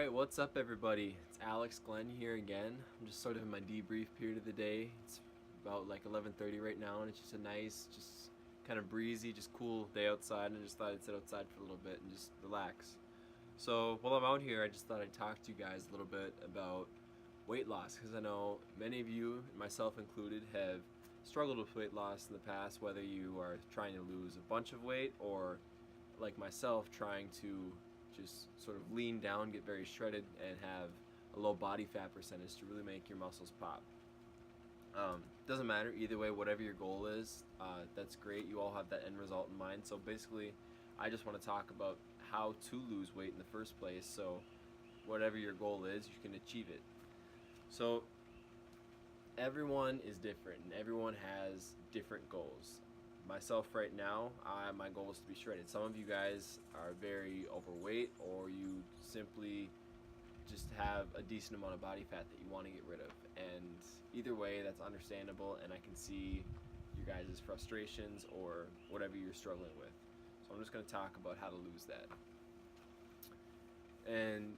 Alright, what's up everybody? It's Alex Glenn here again. I'm just sort of in my debrief period of the day. It's about like 11:30 right now and it's just a nice, just kind of breezy, just cool day outside, and I just thought I'd sit outside for a little bit and just relax. So while I'm out here, I just thought I'd talk to you guys a little bit about weight loss, because I know many of you, myself included, have struggled with weight loss in the past, whether you are trying to lose a bunch of weight or like myself trying to just sort of lean down, get very shredded, and have a low body fat percentage to really make your muscles pop. Doesn't matter either way, whatever your goal is, that's great. You all have that end result in mind. So basically, I just want to talk about how to lose weight in the first place, so whatever your goal is, you can achieve it. So everyone is different and everyone has different goals. Myself right now, my goal is to be shredded. Some of you guys are very overweight, or you simply just have a decent amount of body fat that you want to get rid of. And either way, that's understandable, and I can see your guys' frustrations or whatever you're struggling with. So I'm just going to talk about how to lose that. And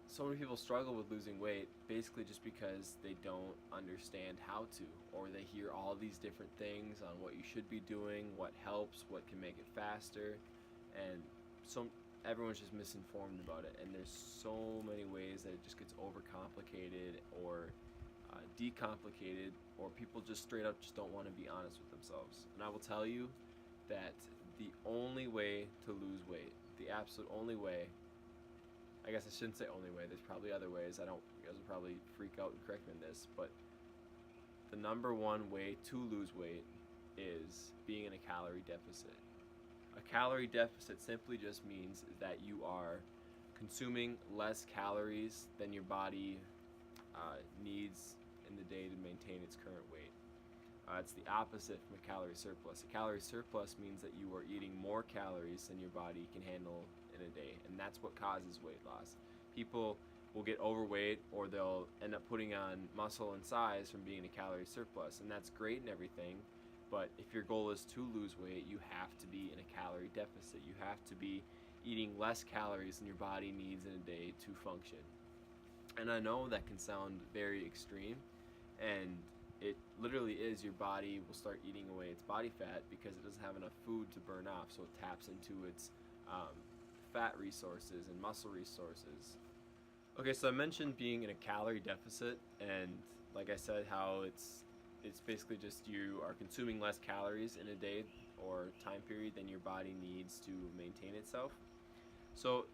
so many people struggle with losing weight basically just because they don't understand how to, or they hear all these different things on what you should be doing, what helps, what can make it faster, and so everyone's just misinformed about it. And there's so many ways that it just gets overcomplicated or decomplicated, or people just straight up just don't want to be honest with themselves. And I will tell you that the only way to lose weight, the absolute only way, I guess I shouldn't say only way, there's probably other ways, you guys will probably freak out and correct me on this, but the number one way to lose weight is being in a calorie deficit. A calorie deficit simply just means that you are consuming less calories than your body needs in the day to maintain its current weight. It's the opposite from a calorie surplus. A calorie surplus means that you are eating more calories than your body can handle in a day, and that's what causes weight loss. People will get overweight, or they'll end up putting on muscle and size from being in a calorie surplus, and that's great and everything, but if your goal is to lose weight, you have to be in a calorie deficit. You have to be eating less calories than your body needs in a day to function. And I know that can sound very extreme, and it literally is. Your body will start eating away its body fat because it doesn't have enough food to burn off, so it taps into its fat resources and muscle resources. Okay, so I mentioned being in a calorie deficit, and like I said, how it's basically just you are consuming less calories in a day or time period than your body needs to maintain itself. So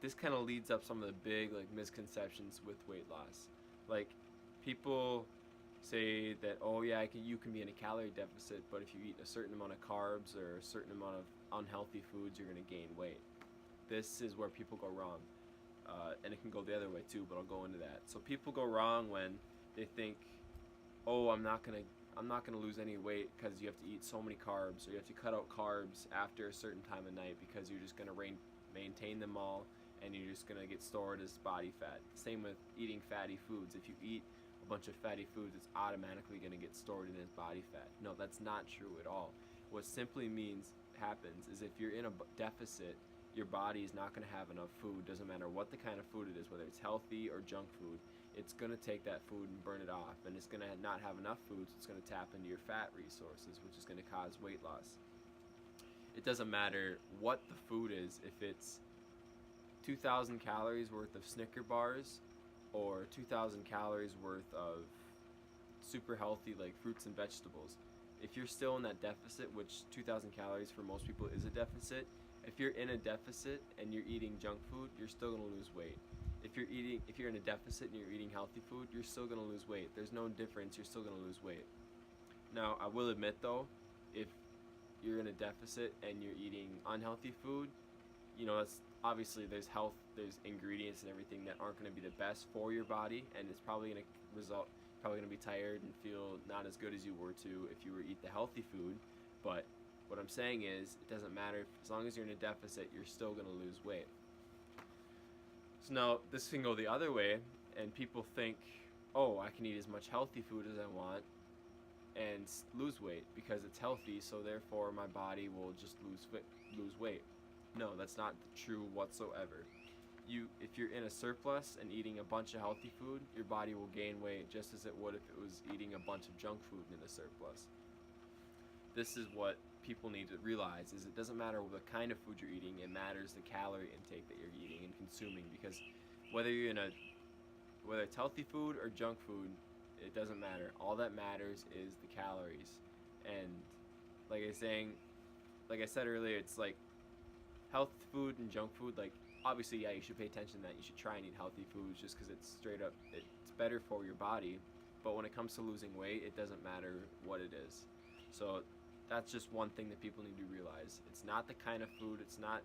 this kind of leads up some of the big misconceptions with weight loss. Like, people say that, oh yeah, you can be in a calorie deficit, but if you eat a certain amount of carbs or a certain amount of unhealthy foods, you're going to gain weight. This is where people go wrong, and it can go the other way too, but I'll go into that. So people go wrong when they think, oh, I'm not gonna lose any weight because you have to eat so many carbs, or you have to cut out carbs after a certain time of night because you're just gonna maintain them all, and you're just gonna get stored as body fat. Same with eating fatty foods. If you eat a bunch of fatty foods, it's automatically gonna get stored in as body fat. No, that's not true at all. What simply happens is if you're in a deficit, your body is not going to have enough food. Doesn't matter what the kind of food it is, whether it's healthy or junk food, it's going to take that food and burn it off, and it's going to not have enough food, so it's going to tap into your fat resources, which is going to cause weight loss. It doesn't matter what the food is, if it's 2,000 calories worth of Snicker bars or 2,000 calories worth of super healthy like fruits and vegetables. If you're still in that deficit, which 2,000 calories for most people is a deficit, if you're in a deficit and you're eating junk food, you're still going to lose weight. If you're in a deficit and you're eating healthy food, you're still going to lose weight. There's no difference. You're still going to lose weight. Now, I will admit though, if you're in a deficit and you're eating unhealthy food, that's obviously there's ingredients and everything that aren't going to be the best for your body, and it's probably going to be tired and feel not as good as you were if you were to eat the healthy food. But what I'm saying is, it doesn't matter. As long as you're in a deficit, you're still going to lose weight. So now, this can go the other way, and people think, oh, I can eat as much healthy food as I want and lose weight because it's healthy, so therefore my body will just lose weight. No, that's not true whatsoever. if you're in a surplus and eating a bunch of healthy food, your body will gain weight just as it would if it was eating a bunch of junk food in a surplus. This is what people need to realize, is it doesn't matter what kind of food you're eating, it matters the calorie intake that you're eating and consuming, because whether it's healthy food or junk food, it doesn't matter. All that matters is the calories. And like I said earlier, it's like health food and junk food, like obviously, yeah, you should pay attention to that. You should try and eat healthy foods just because it's better for your body. But when it comes to losing weight, it doesn't matter what it is. So that's just one thing that people need to realize. It's not the kind of food, it's not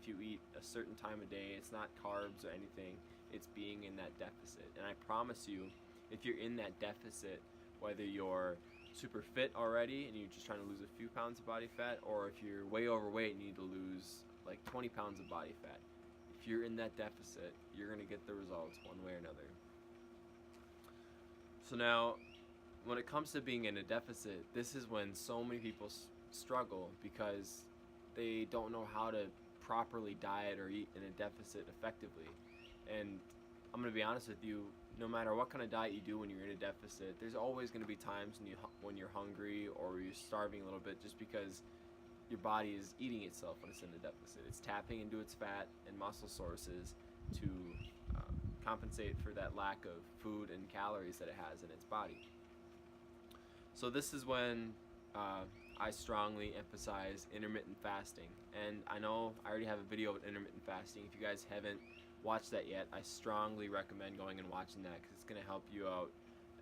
if you eat a certain time of day, it's not carbs or anything, it's being in that deficit. And I promise you, if you're in that deficit, whether you're super fit already and you're just trying to lose a few pounds of body fat, or if you're way overweight and you need to lose like 20 pounds of body fat, if you're in that deficit, you're going to get the results one way or another. So now, when it comes to being in a deficit, this is when so many people struggle because they don't know how to properly diet or eat in a deficit effectively. And I'm going to be honest with you, no matter what kind of diet you do when you're in a deficit, there's always going to be times when you're hungry or you're starving a little bit, just because your body is eating itself when it's in a deficit. It's tapping into its fat and muscle sources to compensate for that lack of food and calories that it has in its body. So this is when I strongly emphasize intermittent fasting. And I know I already have a video of intermittent fasting. If you guys haven't watched that yet, I strongly recommend going and watching that, because it's going to help you out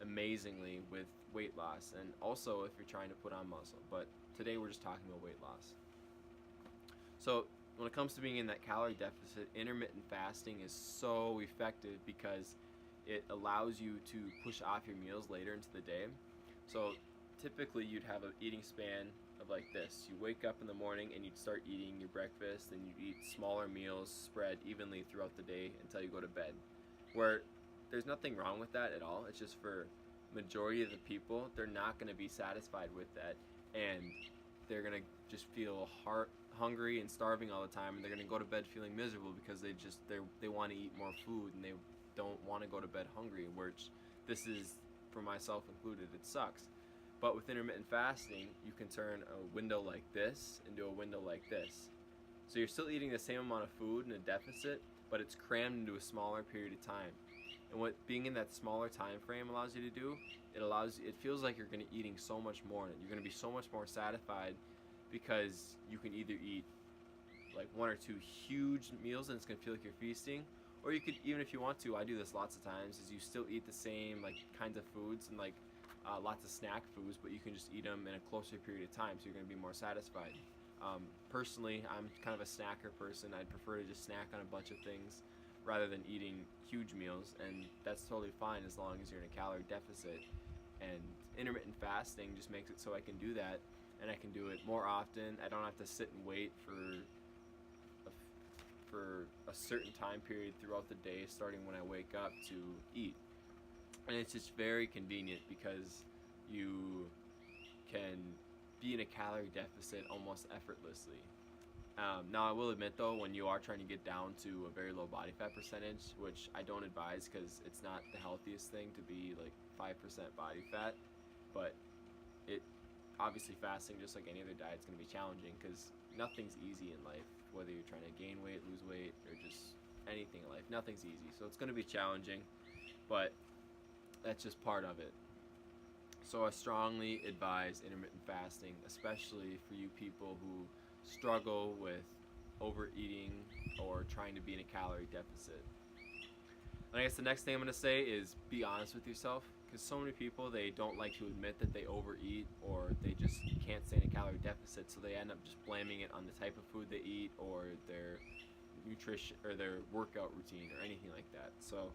amazingly with weight loss, and also if you're trying to put on muscle. But today we're just talking about weight loss. So when it comes to being in that calorie deficit, intermittent fasting is so effective because it allows you to push off your meals later into the day. So typically you'd have an eating span of like this. You wake up in the morning and you'd start eating your breakfast, and you'd eat smaller meals spread evenly throughout the day until you go to bed. Where there's nothing wrong with that at all. It's just for majority of the people, they're not going to be satisfied with that, and they're going to just feel hungry and starving all the time, and they're going to go to bed feeling miserable because they want to eat more food and they don't want to go to bed hungry, which this is, for myself included, it sucks. But with intermittent fasting, you can turn a window like this into a window like this. So you're still eating the same amount of food in a deficit, but it's crammed into a smaller period of time. And what being in that smaller time frame allows you to do, it feels like you're going to be eating so much more. You're going to be so much more satisfied, because you can either eat like 1 or 2 huge meals and it's going to feel like you're feasting, or you could, even if you want to, I do this lots of times, is you still eat the same like kinds of foods and like lots of snack foods, but you can just eat them in a closer period of time, so you're going to be more satisfied. Personally, I'm kind of a snacker person. I'd prefer to just snack on a bunch of things rather than eating huge meals, and that's totally fine as long as you're in a calorie deficit. And intermittent fasting just makes it so I can do that, and I can do it more often. I don't have to sit and wait for a certain time period throughout the day, starting when I wake up, to eat. And it's just very convenient because you can be in a calorie deficit almost effortlessly. Now I will admit though, when you are trying to get down to a very low body fat percentage, which I don't advise because it's not the healthiest thing to be like 5% body fat, but it obviously, fasting, just like any other diet, is going to be challenging because nothing's easy in life. Whether you're trying to gain weight, lose weight, or just anything in life, nothing's easy. So it's going to be challenging, but that's just part of it. So I strongly advise intermittent fasting, especially for you people who struggle with overeating or trying to be in a calorie deficit. And I guess the next thing I'm going to say is be honest with yourself, because so many people, they don't like to admit that they overeat, or they just can't stay in a calorie deficit, so they end up just blaming it on the type of food they eat or their nutrition or their workout routine or anything like that. So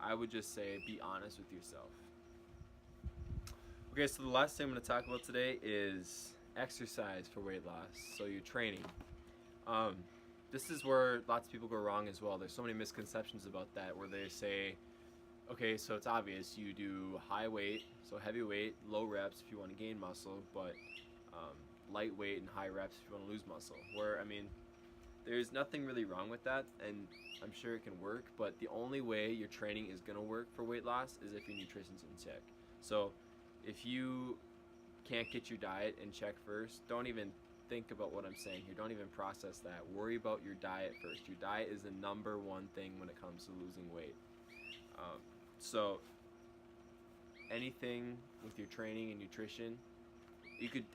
I would just say be honest with yourself. Okay, so the last thing I'm going to talk about today is exercise for weight loss. So your training. This is where lots of people go wrong as well. There's so many misconceptions about that, where they say, okay, so it's obvious you do high weight, so heavy weight, low reps if you want to gain muscle, but light weight and high reps if you want to lose muscle. Where, I mean, There's nothing really wrong with that, and I'm sure it can work, but the only way your training is going to work for weight loss is if your nutrition's in check. So if you can't get your diet in check first, don't even think about what I'm saying here. Don't even process that. Worry about your diet first. Your diet is the number one thing when it comes to losing weight. So anything with your training and nutrition,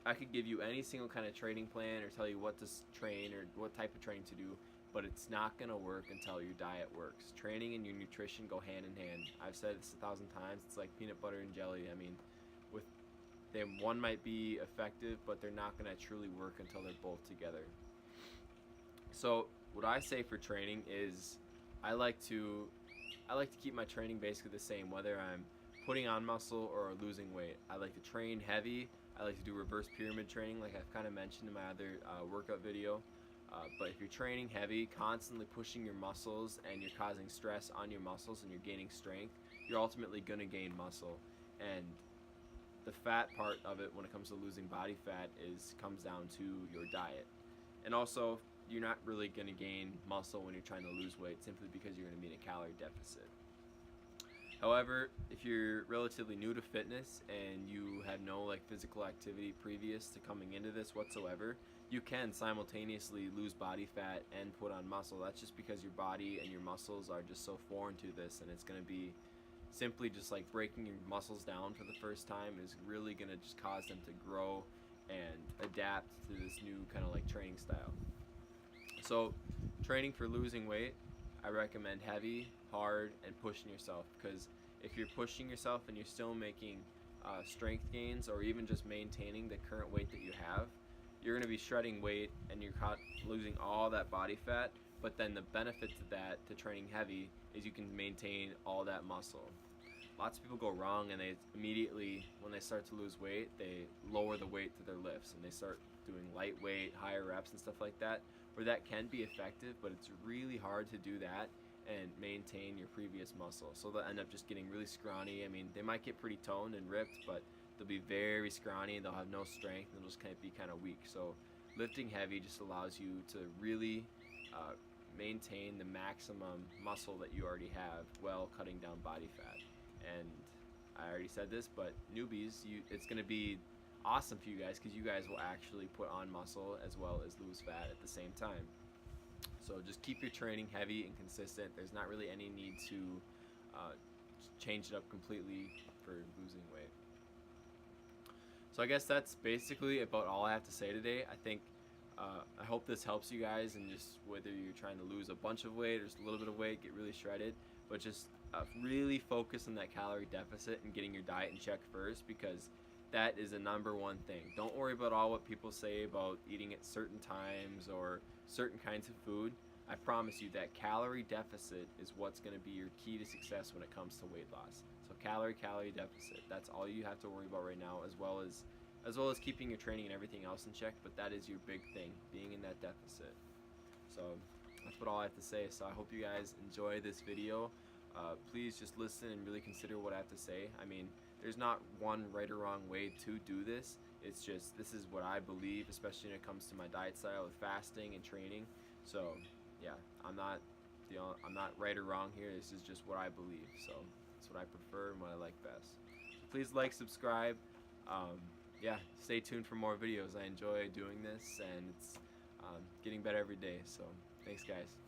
I could give you any single kind of training plan or tell you what to train or what type of training to do, but it's not going to work until your diet works. Training and your nutrition go hand in hand. I've said this 1,000 times. It's like peanut butter and jelly. I mean, one might be effective, but they're not going to truly work until they're both together. So what I say for training is I like to keep my training basically the same, whether I'm putting on muscle or losing weight. I like to train heavy. I like to do reverse pyramid training, like I've kind of mentioned in my other workout video. But if you're training heavy, constantly pushing your muscles, and you're causing stress on your muscles and you're gaining strength, you're ultimately going to gain muscle. And the fat part of it when it comes to losing body fat comes down to your diet. And also, you're not really going to gain muscle when you're trying to lose weight simply because you're going to be in a calorie deficit. However, if you're relatively new to fitness and you have no physical activity previous to coming into this whatsoever, you can simultaneously lose body fat and put on muscle. That's just because your body and your muscles are just so foreign to this, and it's going to be simply just like breaking your muscles down for the first time is really going to just cause them to grow and adapt to this new kind of training style. So training for losing weight, I recommend heavy, hard, and pushing yourself, because if you're pushing yourself and you're still making strength gains or even just maintaining the current weight that you have, you're going to be shredding weight and you're losing all that body fat. But then the benefit to that, to training heavy, is you can maintain all that muscle. Lots of people go wrong, and they immediately, when they start to lose weight, they lower the weight to their lifts and they start doing lightweight, higher reps and stuff like that, where that can be effective, but it's really hard to do that and maintain your previous muscle. So they'll end up just getting really scrawny. I mean, they might get pretty toned and ripped, but they'll be very scrawny and they'll have no strength and they'll just kind of be kind of weak. So lifting heavy just allows you to really maintain the maximum muscle that you already have while cutting down body fat. And I already said this, but newbies, it's going to be awesome for you guys, because you guys will actually put on muscle as well as lose fat at the same time. So just keep your training heavy and consistent. There's not really any need to change it up completely for losing weight. So I guess that's basically about all I have to say today. I hope this helps you guys, and just whether you're trying to lose a bunch of weight or just a little bit of weight, get really shredded, but just really focus on that calorie deficit and getting your diet in check first, because that is the number one thing. Don't worry about all what people say about eating at certain times or certain kinds of food. I promise you that calorie deficit is what's going to be your key to success when it comes to weight loss. So calorie deficit, that's all you have to worry about right now, as well as keeping your training and everything else in check, but that is your big thing, being in that deficit. So that's all I have to say. So I hope you guys enjoy this video. Please just listen and really consider what I have to say. I mean, there's not one right or wrong way to do this. It's just, this is what I believe, especially when it comes to my diet style with fasting and training. So yeah, I'm not right or wrong here. This is just what I believe. So it's what I prefer and what I like best. So please subscribe. Yeah, stay tuned for more videos. I enjoy doing this, and it's getting better every day. So thanks, guys.